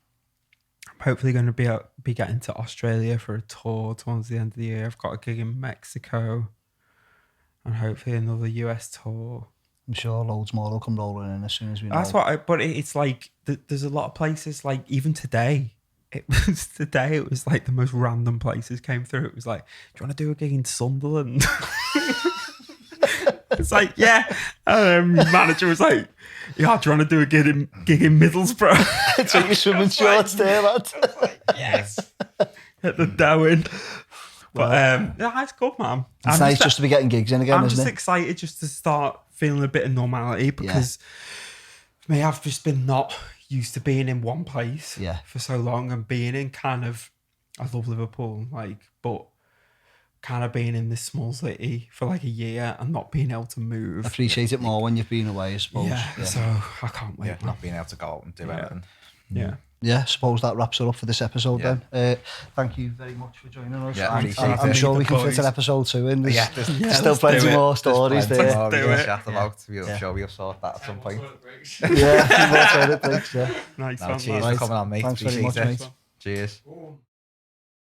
hopefully going to be getting to Australia for a tour towards the end of the year. I've got a gig in Mexico, and hopefully another US tour. I'm sure loads more will come rolling in as soon as we know. That's what. But it's like there's a lot of places. Like even today, it was like the most random places came through. It was like, do you want to do a gig in Sunderland? It's like, yeah. Manager was like, yeah, do you want to do a gig in Middlesbrough? Take your swimming shorts there, lad. Yes. Hit the dough in. But yeah, it's good, man. It's nice just to be getting gigs in again, I'm isn't just it? excited just to start feeling a bit of normality because for me, I've just been not used to being in one place for so long and being in kind of, I love Liverpool, but kind of being in this small city for like a year and not being able to move. Appreciate it more when you've been away, I suppose. Yeah, so I can't wait. Yeah, not being able to go out and do anything. Yeah. Yeah, I suppose that wraps it up for this episode Yeah. then. Thank you very much for joining us. Yeah, I'm appreciate I'm it. sure we can Boys. fit an episode 2 in. There's Yeah, still plenty more stories Plenty there. more we do can it. chat about. I'm sure we'll sort that at some point. Yeah, a few more toilet breaks, yeah. Nice No, one, cheers man. for coming on, mate. Thanks very Appreciate much, it. mate. Cheers. Cool.